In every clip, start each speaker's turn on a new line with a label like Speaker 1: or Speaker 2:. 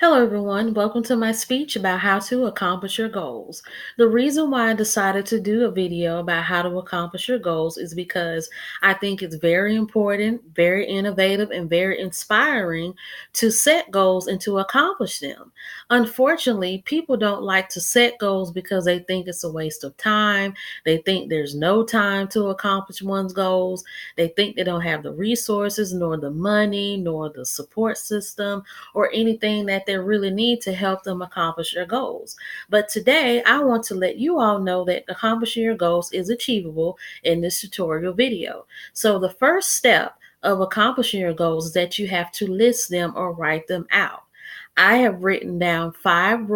Speaker 1: Hello, everyone. Welcome to my speech about how to accomplish your goals. The reason why I decided to do a video about how to accomplish your goals is because I think it's very important, very innovative, and very inspiring to set goals and to accomplish them. Unfortunately, people don't like to set goals because they think it's a waste of time. They think there's no time to accomplish one's goals. They think they don't have the resources, nor the money, nor the support system or anything that they really need to help them accomplish their goals. But today, I want to let you all know that accomplishing your goals is achievable in this tutorial video. So, the first step of accomplishing your goals is that you have to list them or write them out. I have written down five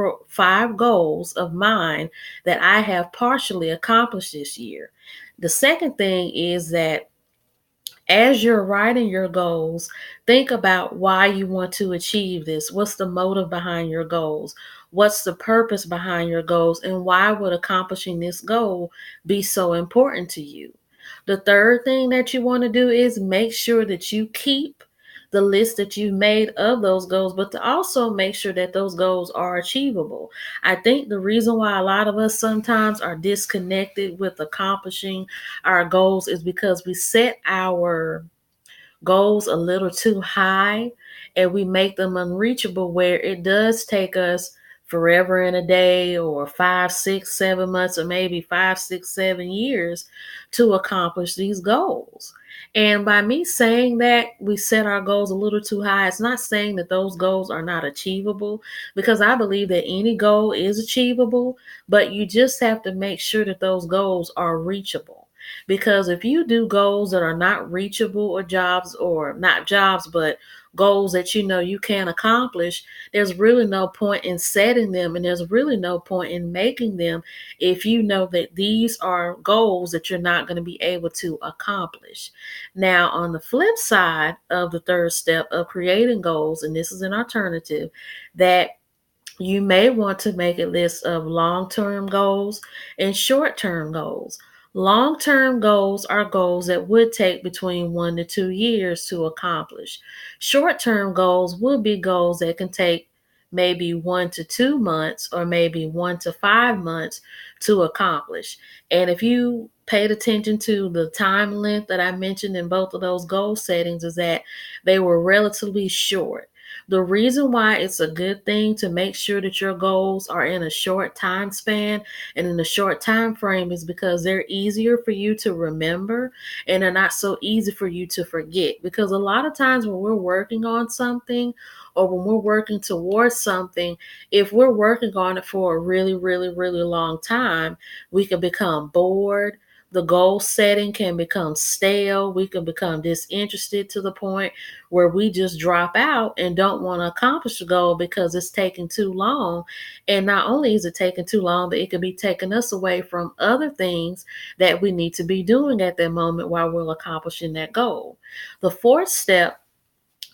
Speaker 1: goals of mine that I have partially accomplished this year. The second thing is that as you're writing your goals, think about why you want to achieve this. What's the motive behind your goals? What's the purpose behind your goals? And why would accomplishing this goal be so important to you? The third thing that you want to do is make sure that you keep the list that you've made of those goals, but to also make sure that those goals are achievable. I think the reason why a lot of us sometimes are disconnected with accomplishing our goals is because we set our goals a little too high and we make them unreachable, where it does take us forever and a day or 5, 6, 7 months or maybe 5, 6, 7 years to accomplish these goals. And by me saying that we set our goals a little too high, it's not saying that those goals are not achievable, because I believe that any goal is achievable, but you just have to make sure that those goals are reachable. Because if you do goals that are not reachable, or not jobs, but goals that you know you can't accomplish, there's really no point in setting them, and there's really no point in making them if you know that these are goals that you're not going to be able to accomplish. Now, on the flip side of the third step of creating goals, and this is an alternative, that you may want to make a list of long term goals and short term goals. Long term goals are goals that would take between 1 to 2 years to accomplish. Short term goals would be goals that can take maybe 1 to 2 months or maybe 1 to 5 months to accomplish. And if you paid attention to the time length that I mentioned in both of those goal settings, is that they were relatively short. The reason why it's a good thing to make sure that your goals are in a short time span and in a short time frame is because they're easier for you to remember and they're not so easy for you to forget. Because a lot of times when we're working on something or when we're working towards something, if we're working on it for a really, really, really long time, we can become bored. The goal setting can become stale. We can become disinterested to the point where we just drop out and don't want to accomplish the goal because it's taking too long. And not only is it taking too long, but it could be taking us away from other things that we need to be doing at that moment while we're accomplishing that goal. The fourth step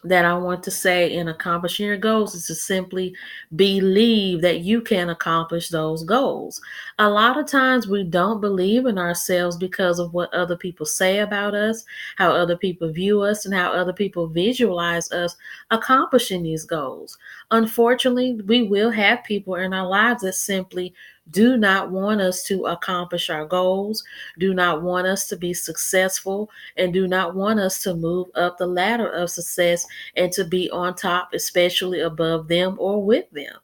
Speaker 1: that I want to say in accomplishing your goals is to simply believe that you can accomplish those goals. A lot of times we don't believe in ourselves because of what other people say about us, how other people view us, and how other people visualize us accomplishing these goals. Unfortunately, we will have people in our lives that simply do not want us to accomplish our goals, do not want us to be successful, and do not want us to move up the ladder of success and to be on top, especially above them or with them.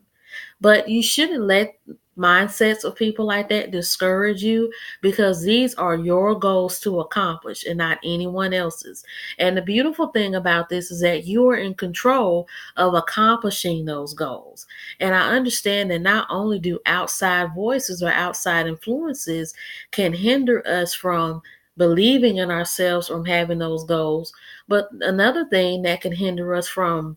Speaker 1: But you shouldn't let mindsets of people like that discourage you, because these are your goals to accomplish and not anyone else's. And the beautiful thing about this is that you are in control of accomplishing those goals. And I understand that not only do outside voices or outside influences can hinder us from believing in ourselves, from having those goals, but another thing that can hinder us from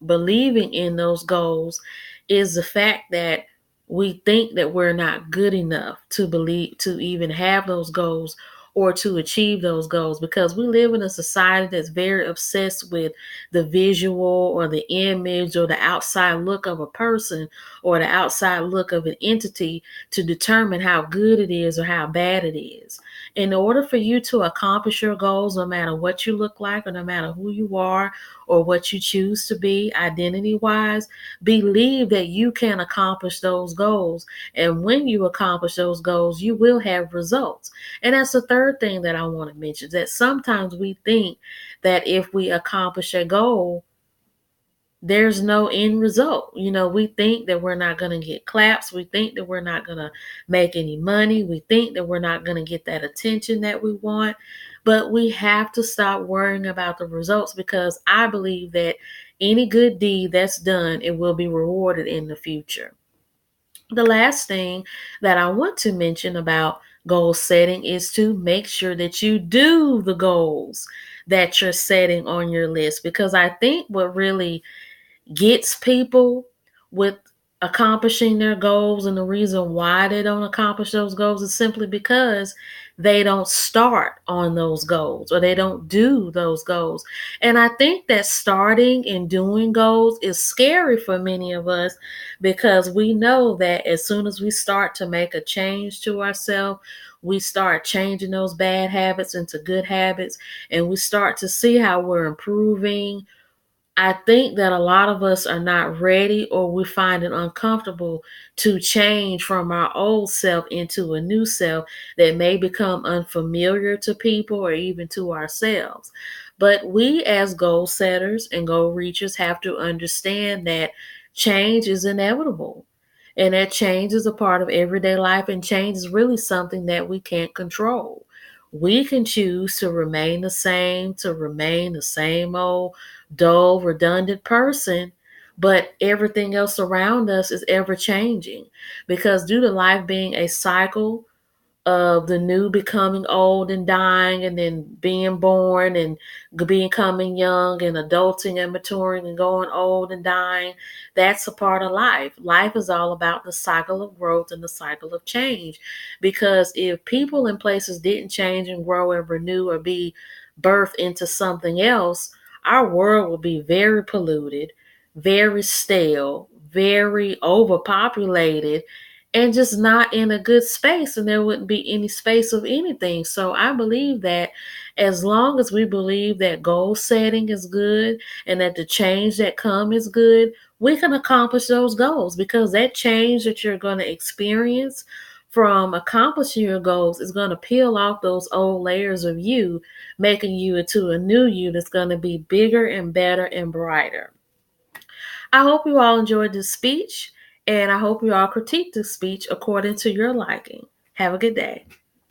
Speaker 1: believing in those goals is the fact that we think that we're not good enough to believe, to even have those goals or to achieve those goals, because we live in a society that's very obsessed with the visual or the image or the outside look of a person or the outside look of an entity to determine how good it is or how bad it is. In order for you to accomplish your goals, no matter what you look like or no matter who you are or what you choose to be identity wise, believe that you can accomplish those goals. And when you accomplish those goals, you will have results. And that's the third thing that I want to mention, that sometimes we think that if we accomplish a goal, there's no end result. We think that we're not going to get claps. We think that we're not going to make any money. We think that we're not going to get that attention that we want. But we have to stop worrying about the results, because I believe that any good deed that's done, it will be rewarded in the future. The last thing that I want to mention about goal setting is to make sure that you do the goals that you're setting on your list, because I think what really gets people with accomplishing their goals, and the reason why they don't accomplish those goals, is simply because they don't start on those goals, or they don't do those goals. And I think that starting and doing goals is scary for many of us, because we know that as soon as we start to make a change to ourselves, we start changing those bad habits into good habits, and we start to see how we're improving. I think that a lot of us are not ready, or we find it uncomfortable to change from our old self into a new self that may become unfamiliar to people or even to ourselves. But we, as goal setters and goal reachers, have to understand that change is inevitable, and that change is a part of everyday life, and change is really something that we can't control. We can choose to remain the same old dull, redundant person, but everything else around us is ever changing, because due to life being a cycle of the new becoming old and dying, and then being born and becoming young and adulting and maturing and going old and dying, that's a part of life. Life is all about the cycle of growth and the cycle of change, because if people and places didn't change and grow and renew or be birthed into something else, our world would be very polluted, very stale, very overpopulated, and just not in a good space, and there wouldn't be any space of anything. So I believe that as long as we believe that goal setting is good and that the change that come is good, we can accomplish those goals, because that change that you're going to experience from accomplishing your goals is going to peel off those old layers of you, making you into a new you that's going to be bigger and better and brighter. I hope you all enjoyed this speech, and I hope you all critique this speech according to your liking. Have a good day.